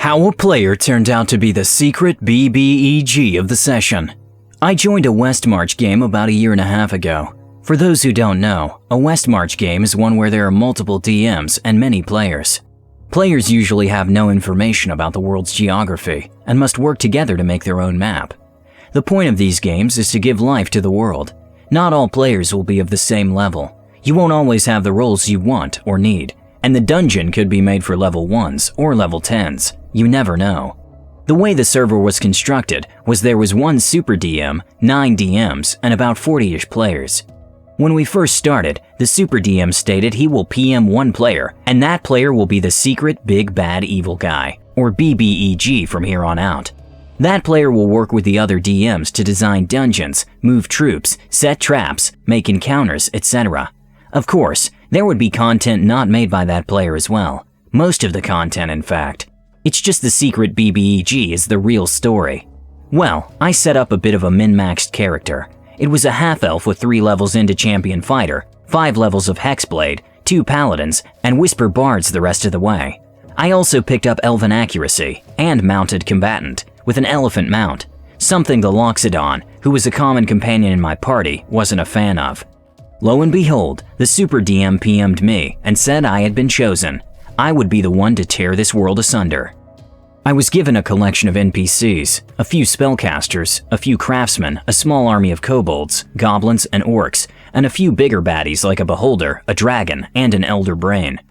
How a player turned out to be the secret BBEG of the session. I joined a West March game about a year and a half ago. For those who don't know, a West March game is one where there are multiple DMs and many players. Players usually have no information about the world's geography and must work together to make their own map. The point of these games is to give life to the world. Not all players will be of the same level. You won't always have the roles you want or need, and the dungeon could be made for level 1s or level 10s. You never know. The way the server was constructed was there was one super DM, 9 DMs, and about 40-ish players. When we first started, the super DM stated he will PM one player, and that player will be the secret big bad evil guy, or BBEG from here on out. That player will work with the other DMs to design dungeons, move troops, set traps, make encounters, etc. Of course, there would be content not made by that player as well. Most of the content, in fact. It's just the secret BBEG is the real story. Well, I set up a bit of a min-maxed character. It was a half-elf with 3 levels into Champion Fighter, 5 levels of Hexblade, 2 Paladins, and Whisper Bards the rest of the way. I also picked up Elven Accuracy and Mounted Combatant with an Elephant Mount, something the Loxodon, who was a common companion in my party, wasn't a fan of. Lo and behold, the Super DM PM'd me and said I had been chosen. I would be the one to tear this world asunder. I was given a collection of NPCs, a few spellcasters, a few craftsmen, a small army of kobolds, goblins, and orcs, and a few bigger baddies like a beholder, a dragon, and an elder brain.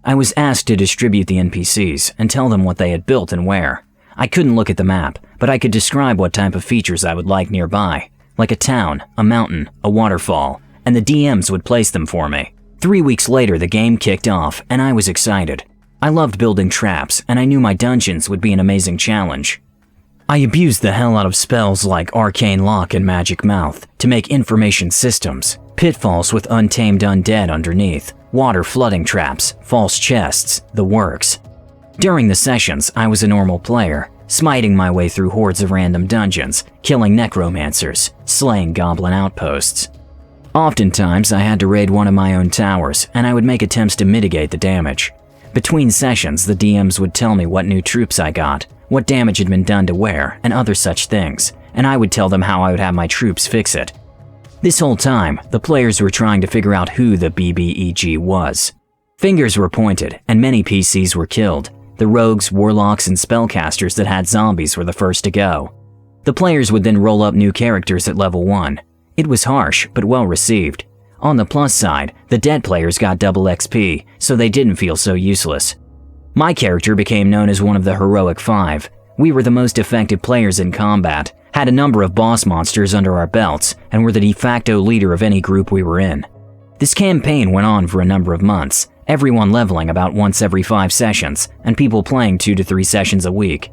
I was asked to distribute the NPCs and tell them what they had built and where. I couldn't look at the map, but I could describe what type of features I would like nearby, like a town, a mountain, a waterfall, and the DMs would place them for me. 3 weeks later, the game kicked off, and I was excited. I loved building traps, and I knew my dungeons would be an amazing challenge. I abused the hell out of spells like Arcane Lock and Magic Mouth to make information systems, pitfalls with untamed undead underneath, water flooding traps, false chests, the works. During the sessions, I was a normal player, smiting my way through hordes of random dungeons, killing necromancers, slaying goblin outposts. Oftentimes, I had to raid one of my own towers, and I would make attempts to mitigate the damage. Between sessions, the DMs would tell me what new troops I got, what damage had been done to where, and other such things, and I would tell them how I would have my troops fix it. This whole time, the players were trying to figure out who the BBEG was. Fingers were pointed, and many PCs were killed. The rogues, warlocks, and spellcasters that had zombies were the first to go. The players would then roll up new characters at level 1. It was harsh, but well received. On the plus side, the dead players got double XP, so they didn't feel so useless. My character became known as one of the Heroic 5. We were the most effective players in combat, had a number of boss monsters under our belts, and were the de facto leader of any group we were in. This campaign went on for a number of months, everyone leveling about once every 5 sessions, and people playing 2 to 3 sessions a week.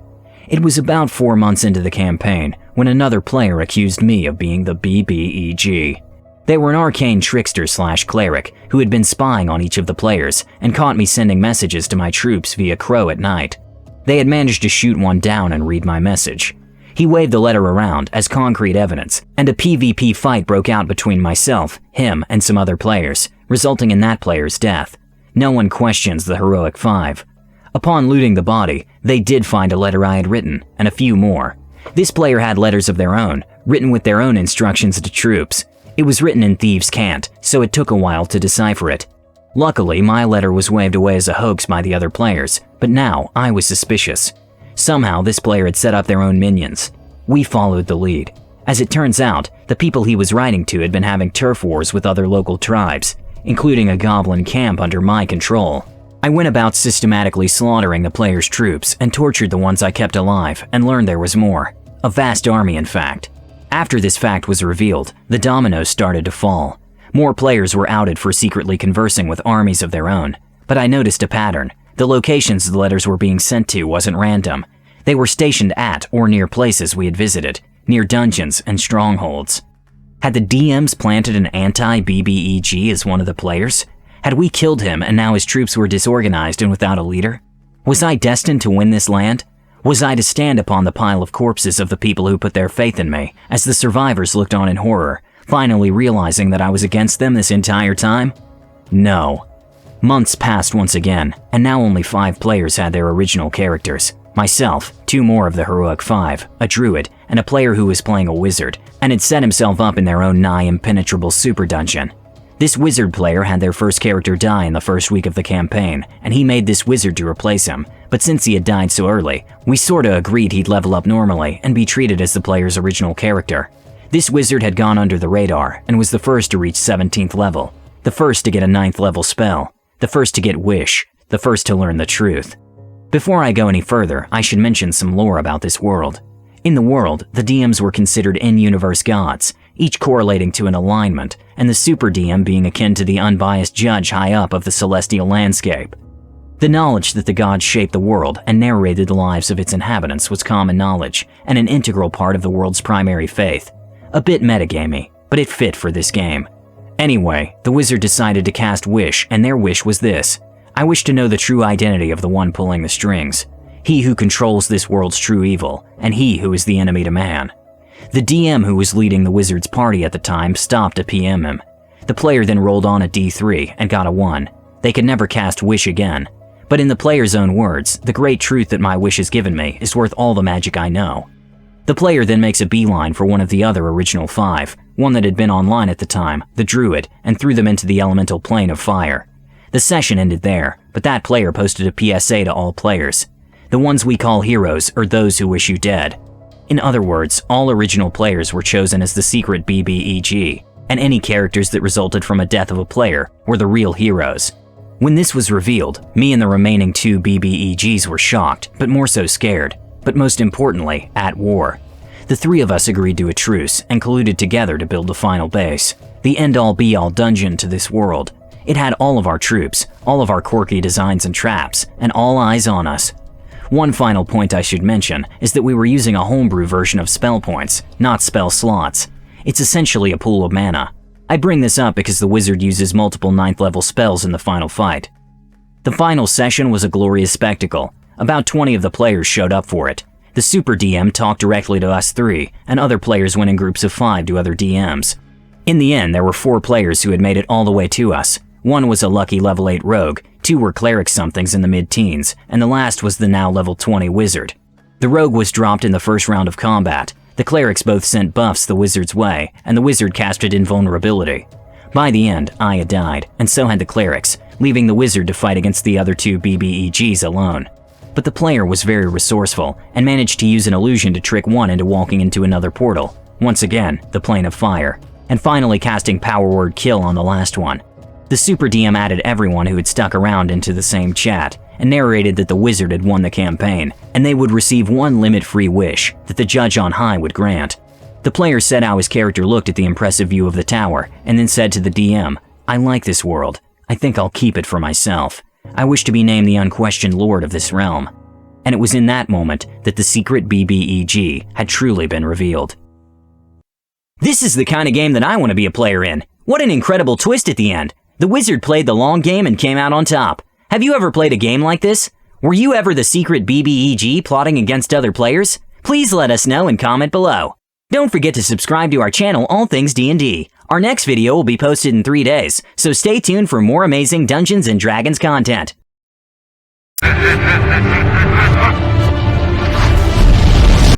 It was about 4 months into the campaign when another player accused me of being the BBEG. They were an arcane trickster/cleric who had been spying on each of the players and caught me sending messages to my troops via crow at night. They had managed to shoot one down and read my message. He waved the letter around as concrete evidence, and a PvP fight broke out between myself, him, and some other players, resulting in that player's death. No one questions the Heroic 5. Upon looting the body, they did find a letter I had written, and a few more. This player had letters of their own, written with their own instructions to troops. It was written in Thieves' Cant, so it took a while to decipher it. Luckily, my letter was waved away as a hoax by the other players, but now I was suspicious. Somehow, this player had set up their own minions. We followed the lead. As it turns out, the people he was writing to had been having turf wars with other local tribes, including a goblin camp under my control. I went about systematically slaughtering the players' troops and tortured the ones I kept alive and learned there was more. A vast army, in fact. After this fact was revealed, the dominoes started to fall. More players were outed for secretly conversing with armies of their own. But I noticed a pattern. The locations the letters were being sent to wasn't random. They were stationed at or near places we had visited, near dungeons and strongholds. Had the DMs planted an anti-BBEG as one of the players? Had we killed him and now his troops were disorganized and without a leader? Was I destined to win this land? Was I to stand upon the pile of corpses of the people who put their faith in me, as the survivors looked on in horror, finally realizing that I was against them this entire time? No. Months passed once again, and now only 5 players had their original characters. myself, 2 more of the Heroic 5, a druid, and a player who was playing a wizard, and had set himself up in their own nigh impenetrable super dungeon. This wizard player had their first character die in the first week of the campaign, and he made this wizard to replace him, but since he had died so early, we sorta agreed he'd level up normally and be treated as the player's original character. This wizard had gone under the radar and was the first to reach 17th level, the first to get a 9th level spell, the first to get Wish, the first to learn the truth. Before I go any further, I should mention some lore about this world. In the world, the DMs were considered in-universe gods, each correlating to an alignment, and the Super DM being akin to the unbiased judge high up of the celestial landscape. The knowledge that the gods shaped the world and narrated the lives of its inhabitants was common knowledge, and an integral part of the world's primary faith. A bit metagamey, but it fit for this game. Anyway, the wizard decided to cast Wish, and their wish was this: I wish to know the true identity of the one pulling the strings, he who controls this world's true evil, and he who is the enemy to man. The DM who was leading the wizard's party at the time stopped to PM him. The player then rolled on a D3 and got a 1. They could never cast Wish again. But in the player's own words, the great truth that my wish has given me is worth all the magic I know. The player then makes a beeline for one of the other original 5, one that had been online at the time, the druid, and threw them into the elemental plane of fire. The session ended there, but that player posted a PSA to all players. The ones we call heroes are those who wish you dead. In other words, all original players were chosen as the secret BBEG, and any characters that resulted from a death of a player were the real heroes. When this was revealed, me and the remaining 2 BBEGs were shocked, but more so scared, but most importantly, at war. The 3 of us agreed to a truce and colluded together to build the final base, the end-all be-all dungeon to this world. It had all of our troops, all of our quirky designs and traps, and all eyes on us. One final point I should mention is that we were using a homebrew version of spell points, not spell slots. It's essentially a pool of mana. I bring this up because the wizard uses multiple 9th level spells in the final fight. The final session was a glorious spectacle. About 20 of the players showed up for it. The Super DM talked directly to us 3, and other players went in groups of 5 to other DMs. In the end, there were 4 players who had made it all the way to us. 1 was a lucky level 8 rogue, 2 were cleric somethings in the mid-teens, and the last was the now level 20 wizard. The rogue was dropped in the first round of combat. The clerics both sent buffs the wizard's way, and the wizard casted invulnerability. By the end, I had died, and so had the clerics, leaving the wizard to fight against the other 2 BBEGs alone. But the player was very resourceful, and managed to use an illusion to trick one into walking into another portal, once again, the plane of fire, and finally casting power word kill on the last one. The Super DM added everyone who had stuck around into the same chat, and narrated that the wizard had won the campaign, and they would receive 1 limit-free wish that the judge on high would grant. The player said how his character looked at the impressive view of the tower, and then said to the DM, I like this world. I think I'll keep it for myself. I wish to be named the unquestioned lord of this realm. And it was in that moment that the secret BBEG had truly been revealed. This is the kind of game that I want to be a player in. What an incredible twist at the end. The wizard played the long game and came out on top. Have you ever played a game like this? Were you ever the secret BBEG plotting against other players? Please let us know and comment below. Don't forget to subscribe to our channel All Things D&D. Our next video will be posted in 3 days, so stay tuned for more amazing Dungeons & Dragons content.